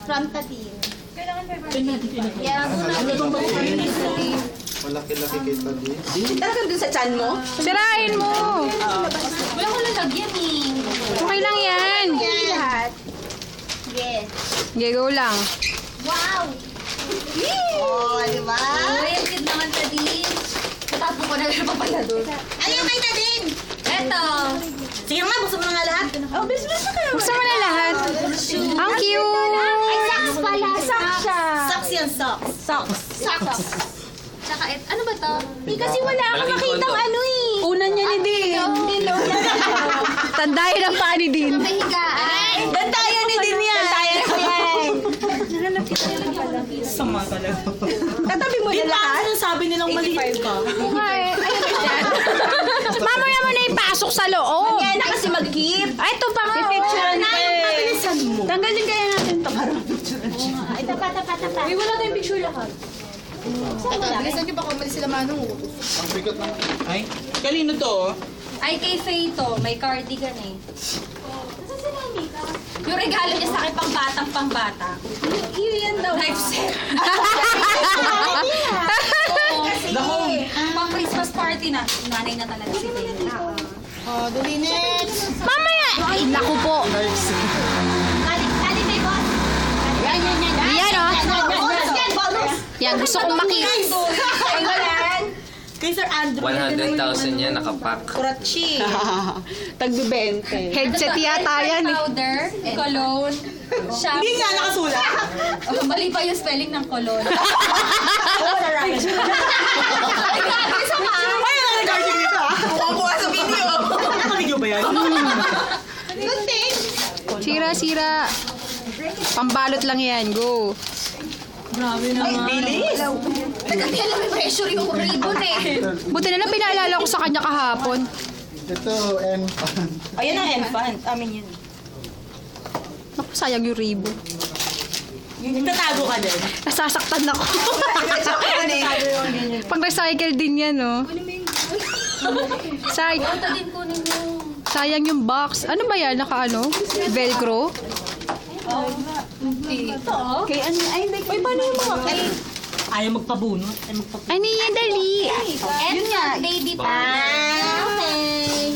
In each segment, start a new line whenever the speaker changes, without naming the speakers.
From Tatin.
Yeah,
Malaki-laki kay Tadi.
talagang dun sa chan mo?
Sirain mo.
Wala ko lalagyan eh.
Okay lang yan.
Lahat. Yes.
Okay, go lang.
Wow! Oh, di ba?
Ay, ang cute naman sa din. Natapo ko na lang pala doon.
Ayun kay Tatin!
Eto.
Sige nga, buksan mo na nga lahat. Oh, business na ka naman.
Buksan mo na lahat. Ang cute.
Ay, socks pala. Socks siya.
Socks yan, socks.
Socks. Socks.
Tsaka, ano ba to?
Eh, kasi wala akong makitang ano eh.
Unan niya ni Din. Tandayan ang pa ni Din.
May higaan.
Dantayan ni din yan. Dantayan ko yan.
Sama talaga.
Tatabi mo na lahat.
Sabi nilang maliit ka.
Mamaya mo na ipasok sa loob.
Kaya na kasi mag-keep.
Ay, ito pa nga.
Picture na
Bilisan mo.
Tanggalin kaya natin ito.
Ay, tapa.
Uy, wala tayong picture lahat.
Bilisan niyo baka umalis sila Manong.
Ang bigat ng... Ay, kanino to?
Ay, kay Faye to. May cardigan eh. Yung regalo niya sa akin pang-batang-pangbata.
Iyo yan daw.
Life set.
Nako.
Pang Christmas party na. Nanay na talaga si Faye.
Oh, dali next.
Mamaya. Ay, naku po.
Kali kay boss. Yan.
Yan, oh.
Bonus yan, bonus.
Yan, gusto kong makita.
Kay Sir Andrew.
100,000 yan, nakapak.
Kuratchi. Tagbi-20.
Headset yata yan.
Powder, cologne, shampoo.
Hindi nga nakasulat.
Oh, mali pa yung spelling ng cologne.
Ay, ang recording nito ah. Kuha sa video. Naka-video ba yan?
Good thing.
Sira. Pambalot lang yan. Go.
Ay, bilis.
Nagkakaya lang may pressure yung ribbon eh.
Buti na lang pinaalala ko sa kanya kahapon.
Ito, Enfant.
Ayan ang infant. Amin yun.
Naku, sayang yung ribbon.
Tatago ka din.
Nasasaktan ako. Pang-recycle din yan, no?
Ito din kunin mo.
Sayang yung box. Ano ba yan? Naka-ano? Velcro?
Kay ano? Ay, hindi. Uy, paano yung mga kay... Ayaw magpabunot.
Ay, niya, dali.
Yun nga, baby pa.
Okay.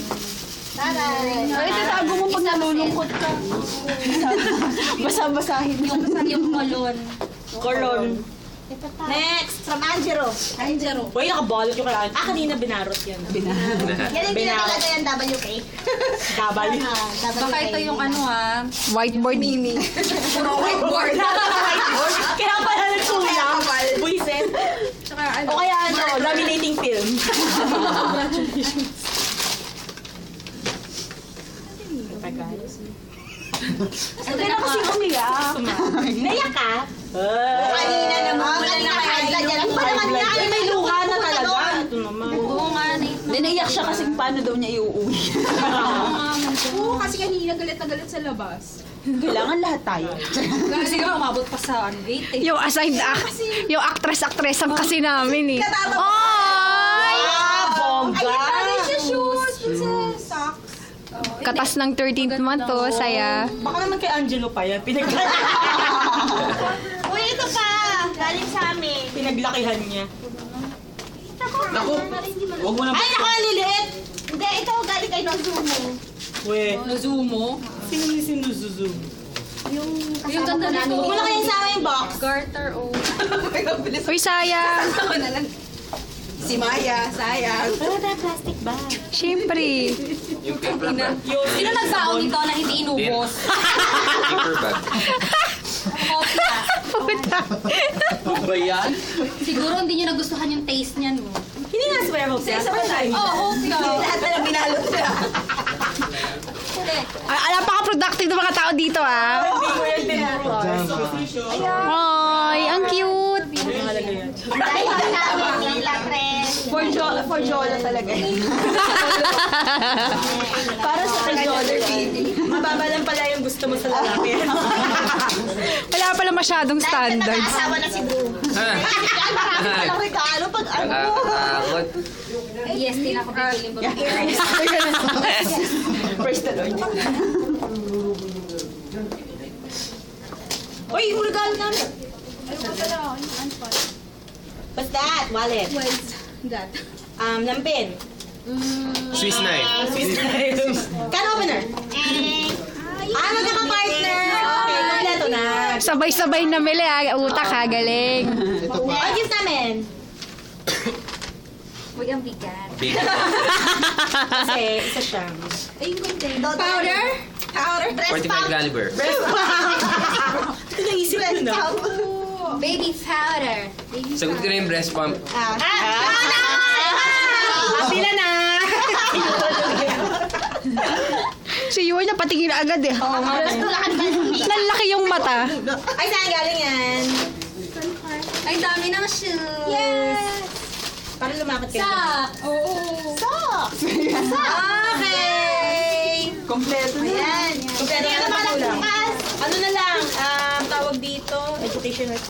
Bye-bye.
Ay, tatago mo pag nalulungkot ka. Basa-basahin mo.
Yung cologne.
Kolon. Next, from Angelo. Uy, nakabalot yung kailangan. Kanina binarot yan.
Yan yung pinakalaga yan, WK.
Dabal.
Baka ito yung ano ah.
Whiteboard. Mimi.
Puro whiteboard.
Kaya pala nagsuya. Buisit. O kaya ano, laminating film. Sabi na kasi umiyak. Naiyak ka?
Kanina naman. Kanina high blood yan. Ang ba naman
Blood.
yan?
Ay, may luha na talaga. Ito naman.
Oo nga,
Hindi, naiyak siya kasi paano daw niya iuuwi.
Oo, kasi kanina galit na galit sa labas.
Kailangan lahat tayo.
Kasi nga umabot pa sa gate eh.
Yung assigned act. Yung actress-actressan kasi namin eh. Ay!
Bongga!
Ay, siya shoes. Princess. Socks.
Katas ng 13th month to. Saya.
Baka naman kay Angelo pa yan.
Uy, ito pa. Galing sa amin.
Pinaglakihan niya.
Naku, huwag mo na...
Ay, naku, ang liliit. Hindi, ito galing kay Nozumo.
We,
Nazumo.
sino ni Sinuzuzu?
Yung
Yung ganda na
Huwag mo na kayang sama yung box.
Garter o.
Uy, sayang.
Si Maya, sayang.
Pero na plastic bag.
Siyempre.
Yung paper bag.
Sino nagbaon nito na hindi inubos?
Paper bag.
Kopya.
Ano ba yan?
Siguro hindi niyo nagustuhan yung taste niyan mo.
Hindi nga si Werewolf siya. Sa tayo.
Oo, oh,
Lahat na lang binalot siya.
Alam pa ka-productive ng mga tao dito, ah.
Hindi ko yan binalot.
Ay, ang cute.
Dahil namin nila, friend.
For Jola talaga. Para sa Jola, mababa lang pala yung gusto mo sa lalaki.
Wala pala masyadong
Dahil
standards.
nag-aasawa na si Drew. Marami palang regalo pag ano.
Nakakatakot.
yes, din ako bibili mo.
First the Lord. Uy, yung regalo namin. What's that? Wallet.
What's that?
Lampin.
Swiss knife.
Swiss knife. Can opener. Magkaka-partner. Okay, kompleto na.
Sabay-sabay na mili ha. Utak ha, galing.
Ito pa.
Ang gift namin.
Huwag ang bigat.
Big
Kasi isa siya.
Ay, yung container.
Powder? Powder?
45 caliber.
Ito naisip ko na.
Baby powder. Baby
Sagot ko na yung breast pump.
Pila na!
Si Yuan na patingin agad eh.
Oo nga.
Lalaki yung mata.
Ay, saan galing yan?
Ay, dami ng shoes.
Yes! Para lumakad kayo.
Socks.
Okay!
Kompleto na.
Ayan. Kompleto na lang. Ano na lang, tawag dito, education